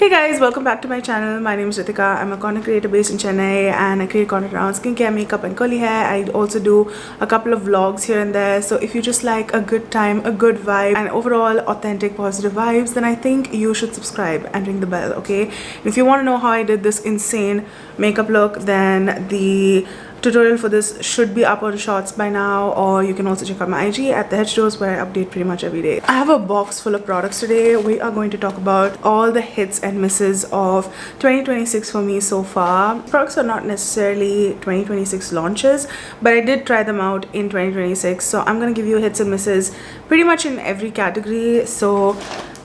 Hey guys, welcome back to my channel. My name is Rithika. I'm a content creator based in Chennai and I create content around skincare, makeup and curly hair. I also do a couple of vlogs here and there. So if you just like a good time, a good vibe and overall authentic positive vibes, then I think you should subscribe and ring the bell, okay? If you want to know how I did this insane makeup look, then the tutorial for this should be up on shorts by now, or you can also check out my IG at THEHDOSE where I update pretty much every day. I have a box full of products today. We are going to talk about all the hits and misses of 2026 for me so far. Products are not necessarily 2026 launches, but I did try them out in 2026, so I'm gonna give you hits and misses pretty much in every category. So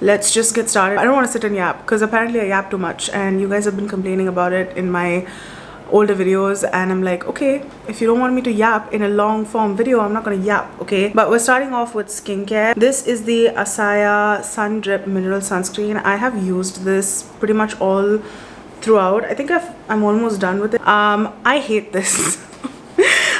let's just get started. I don't want to sit and yap because apparently I yap too much and you guys have been complaining about it in my older videos, and I'm like, okay, if you don't want me to yap in a long form video, I'm not gonna yap, okay? But we're starting off with skincare. This is the Asaya Sun Drip Mineral Sunscreen. I have used this pretty much all throughout. I think I'm almost done with it. I hate this.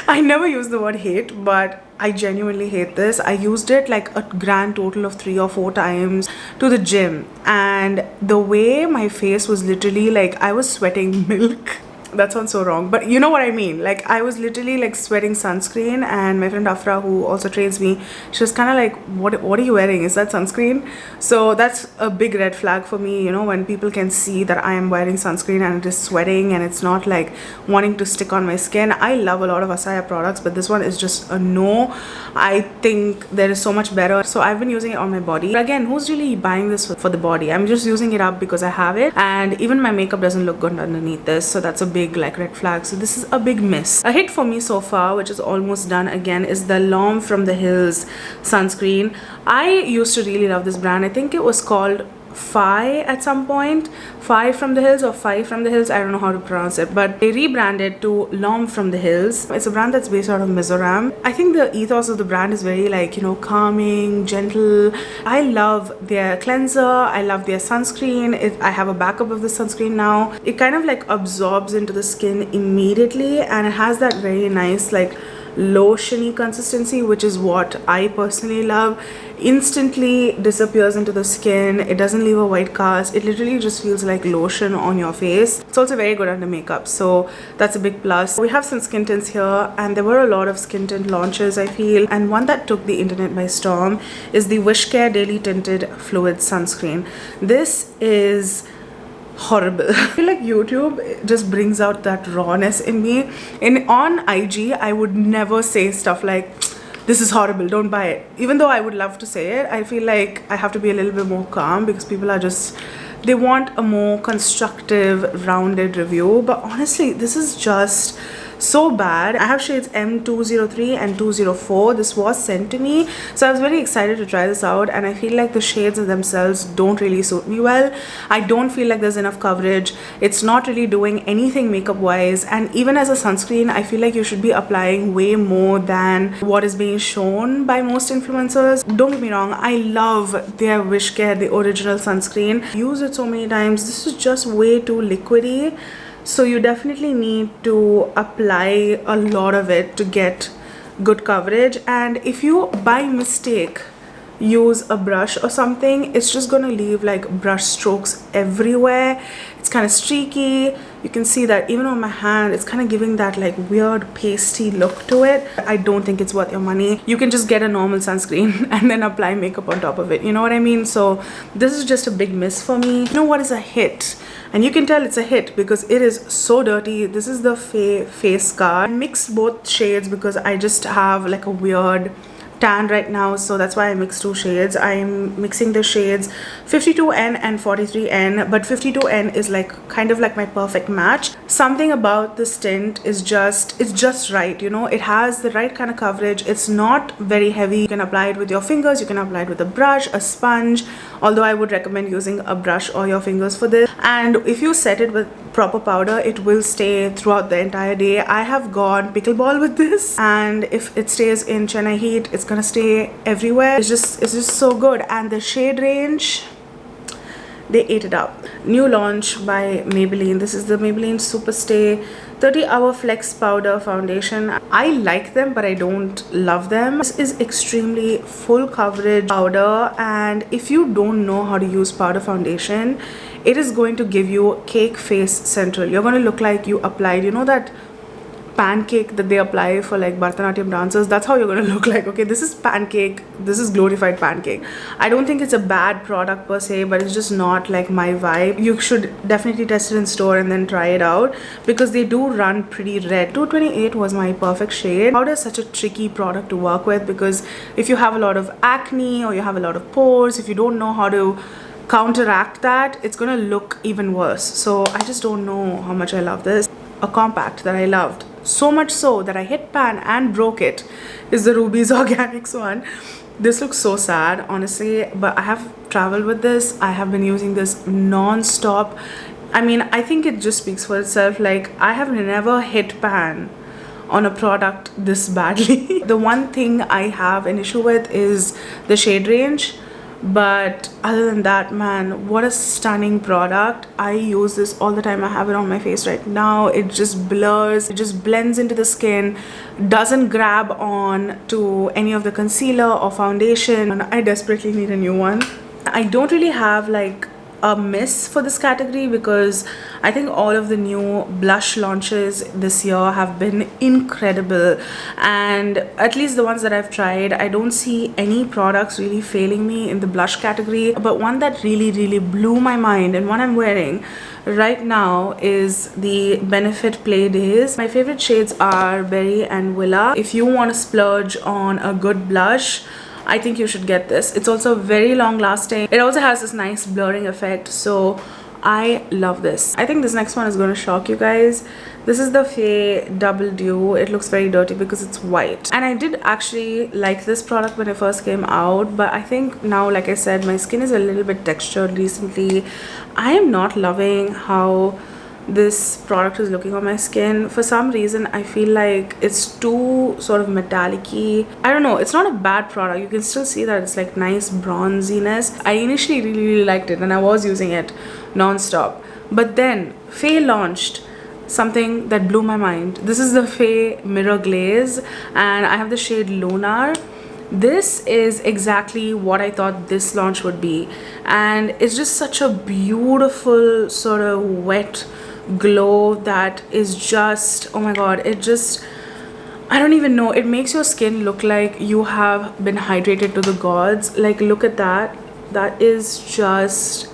I never use the word hate, but I genuinely hate this. I used it like a grand total of 3 or 4 times to the gym, and the way my face was literally like I was sweating milk. That sounds so wrong, but you know what I mean. Like I was literally like sweating sunscreen, and my friend Afra, who also trains me, she was kind of like, what are you wearing? Is that sunscreen? So that's a big red flag for me, you know, when people can see that I am wearing sunscreen and it is sweating and it's not like wanting to stick on my skin. I love a lot of Asaya products, but this one is just a no. I think there is so much better. So I've been using it on my body. But again, who's really buying this for the body? I'm just using it up because I have it, and even my makeup doesn't look good underneath this, so that's a big like red flag. So this is a big miss. A hit for me so far, which is almost done again, is the Lawm from the Hills sunscreen. I used to really love this brand. I think it was called FAEHRITHIKA at some point. FAEHRITHIKA from the Hills or FAEHRITHIKA from the Hills, I don't know how to pronounce it, but they rebranded to Lawm from the Hills. It's a brand that's based out of Mizoram. I think the ethos of the brand is very like, you know, calming, gentle. I love their cleanser. I love their sunscreen. I have a backup of the sunscreen now. It kind of like absorbs into the skin immediately, and it has that very nice like lotiony consistency, which is what I personally love. Instantly disappears into the skin. It doesn't leave a white cast. It literally just feels like lotion on your face. It's also very good under makeup, so that's a big plus. We have some skin tints here, and there were a lot of skin tint launches, I feel, and one that took the internet by storm is the Wishcare Daily Tinted Fluid Sunscreen. This is horrible. I feel like YouTube just brings out that rawness in me. On IG, I would never say stuff like, this is horrible, don't buy it. Even though I would love to say it, I feel like I have to be a little bit more calm because people are just, they want a more constructive, rounded review. But honestly, this is just so bad. I have shades M203 and 204. This was sent to me, so I was very excited to try this out, and I feel like the shades themselves don't really suit me well. I don't feel like there's enough coverage. It's not really doing anything makeup wise, and even as a sunscreen, I feel like you should be applying way more than what is being shown by most influencers. Don't get me wrong, I love their Wishcare, the original sunscreen. I use it so many times. This is just way too liquidy. So you definitely need to apply a lot of it to get good coverage, and if you by mistake use a brush or something, it's just gonna leave like brush strokes everywhere. It's kind of streaky. You can see that even on my hand, it's kind of giving that like weird pasty look to it. I don't think it's worth your money. You can just get a normal sunscreen and then apply makeup on top of it, you know what I mean? So this is just a big miss for me. You know what is a hit? And you can tell it's a hit because it is so dirty. This is the face scar. I mixed both shades because I just have like a weird tan right now, so that's why I mixed 2 shades. I'm mixing the shades 52N and 43N, but 52N is like kind of like my perfect match. Something about this tint is just, it's just right, you know. It has the right kind of coverage. It's not very heavy. You can apply it with your fingers, you can apply it with a brush, a sponge, although I would recommend using a brush or your fingers for this. And if you set it with proper powder, it will stay throughout the entire day. I have gone pickleball with this, and if it stays in Chennai heat, it's gonna stay everywhere. It's just so good. And the shade range, they ate it up. New launch by Maybelline. This is the Maybelline Superstay 30-hour Flex Powder Foundation. I like them, but I don't love them. This is extremely full coverage powder, and if you don't know how to use powder foundation, it is going to give you cake face central. You're going to look like you applied, you know, that pancake that they apply for like Bharatanatyam dancers. That's how you're going to look like. Okay, this is pancake, this is glorified pancake. I don't think it's a bad product per se, but it's just not like my vibe. You should definitely test it in store and then try it out, because they do run pretty red. 228 was my perfect shade. Powder is such a tricky product to work with, because if you have a lot of acne or you have a lot of pores, if you don't know how to counteract that, it's gonna look even worse. So I just don't know how much I love this. A compact that I loved so much so that I hit pan and broke it is the Ruby's Organics one. This looks so sad, honestly, but I have traveled with this. I have been using this non-stop. I mean, I think it just speaks for itself. Like, I have never hit pan on a product this badly. The one thing I have an issue with is the shade range, but other than that, man, what a stunning product. I use this all the time. I have it on my face right now. It just blurs, it just blends into the skin, doesn't grab on to any of the concealer or foundation, and I desperately need a new one. I don't really have like a miss for this category, because I think all of the new blush launches this year have been incredible, and at least the ones that I've tried, I don't see any products really failing me in the blush category. But one that really blew my mind, and one I'm wearing right now, is the Benefit Play Daze. My favorite shades are Berry and Villa. If you want to splurge on a good blush, I think you should get this. It's also very long lasting. It also has this nice blurring effect, so I love this. I think this next one is going to shock you guys. This is the Fae Double Dew. It looks very dirty because it's white, and I did actually like this product when it first came out, but I think now, like I said, my skin is a little bit textured recently. I am not loving how this product is looking on my skin. For some reason, I feel like it's too sort of metallic-y. I don't know, it's not a bad product. You can still see that it's like nice bronziness. I initially really liked it and I was using it non-stop, but then Fae launched something that blew my mind. This is the Fae Mirror Glaze, and I have the shade Lunar. This is exactly what I thought this launch would be, and it's just such a beautiful sort of wet glow that is just, oh my god, it just, I don't even know, it makes your skin look like you have been hydrated to the gods. Like, look at that. That is just,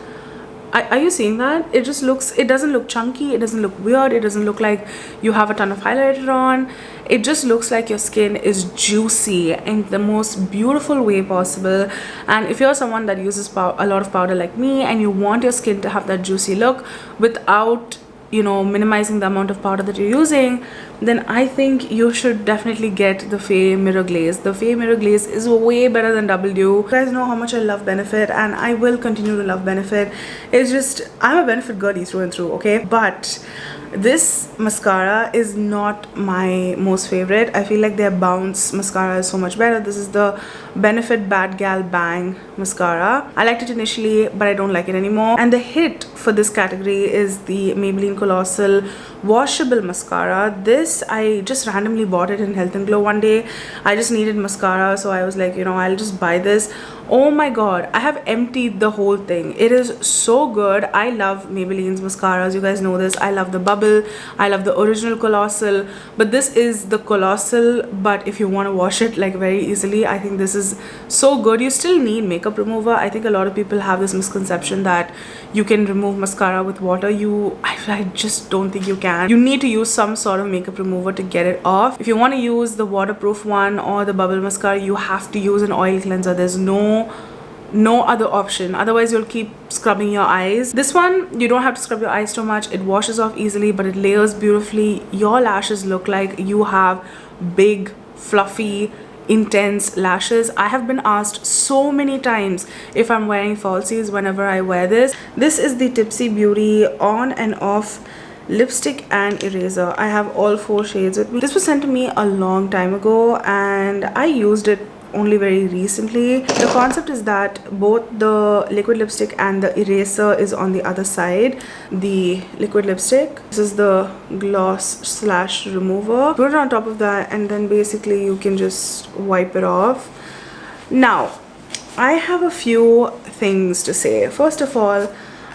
are you seeing that? It just looks, it doesn't look chunky, it doesn't look weird, it doesn't look like you have a ton of highlighter on. It just looks like your skin is juicy in the most beautiful way possible. And if you're someone that uses a lot of powder like me, and you want your skin to have that juicy look without, you know, minimizing the amount of powder that you're using, then I think you should definitely get the Fae Mirror Glaze. The Fae Mirror Glaze is way better than Double Dew. You guys know how much I love Benefit, and I will continue to love Benefit. It's just, I'm a Benefit girlie through and through, okay? But this mascara is not my most favorite. I feel like their Bounce mascara is so much better. This is the Benefit BADgal Bang mascara. I liked it initially, but I don't like it anymore. And the hit for this category is the Maybelline Colossal washable mascara. This, I just randomly bought it in Health and Glow one day. I just needed mascara, so I was like, you know, I'll just buy this. Oh my god, I have emptied the whole thing. It is so good. I love Maybelline's mascaras, you guys know this. I love the Bubble, I love the original Colossal, but this is the Colossal, but if you want to wash it like very easily, I think this is so good. You still need makeup remover. I think a lot of people have this misconception that you can remove mascara with water. I just don't think you can. You need to use some sort of makeup remover to get it off. If you want to use the waterproof one or the Bubble mascara, you have to use an oil cleanser. There's no other option, otherwise you'll keep scrubbing your eyes. This one, you don't have to scrub your eyes too much. It washes off easily, but it layers beautifully. Your lashes look like you have big, fluffy, intense lashes. I have been asked so many times if I'm wearing falsies whenever I wear this. This is the Tipsy Beauty on and off lipstick and eraser. I have all 4 shades with me. This was sent to me a long time ago, and I used it only very recently. The concept is that both the liquid lipstick and the eraser is on the other side. The liquid lipstick, this is the gloss slash remover. Put it on top of that and then basically you can just wipe it off. Now, I have a few things to say. First of all,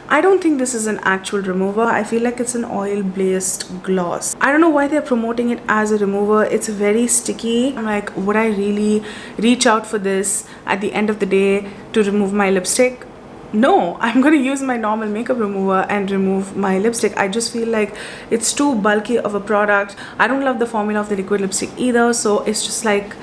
I don't think this is an actual remover. I feel like it's an oil-based gloss. I don't know why they're promoting it as a remover. It's very sticky. I'm like, would I really reach out for this at the end of the day to remove my lipstick? No, I'm gonna use my normal makeup remover and remove my lipstick. I just feel like it's too bulky of a product. I don't love the formula of the liquid lipstick either, so it's just like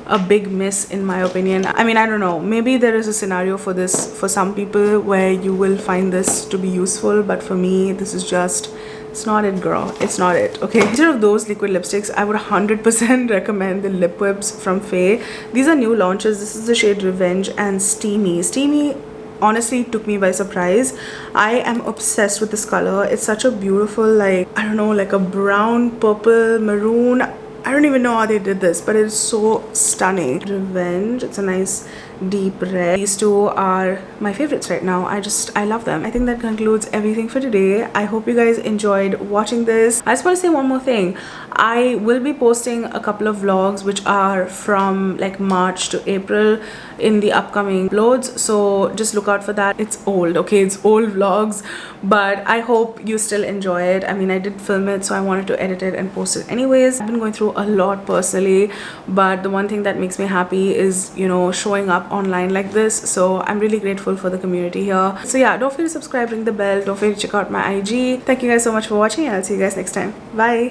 a big miss in my opinion. I mean, I don't know, maybe there is a scenario for this for some people where you will find this to be useful, but for me this is just, it's not it, girl. It's not it. Okay, instead of those liquid lipsticks, I would 100% recommend the lip whips from Faye. These are new launches. This is the shade Revenge and Steamy. Steamy honestly took me by surprise. I am obsessed with this color. It's such a beautiful, like, I don't know, like a brown, purple, maroon. I don't even know how they did this, but it's so stunning. Revenge, it's a nice deep red. These two are my favorites right now. I love them. I think that concludes everything for today. I hope you guys enjoyed watching this. I just want to say one more thing. I will be posting a couple of vlogs which are from like March to April in the upcoming uploads, so just look out for that. It's old, okay, it's old vlogs, but I hope you still enjoy it. I mean, I did film it, so I wanted to edit it and post it anyways. I've been going through a lot personally, but the one thing that makes me happy is, you know, showing up online like this. So I'm really grateful for the community here. So yeah, don't forget to subscribe, ring the bell, don't forget to check out my IG. Thank you guys so much for watching, and I'll see you guys next time. Bye.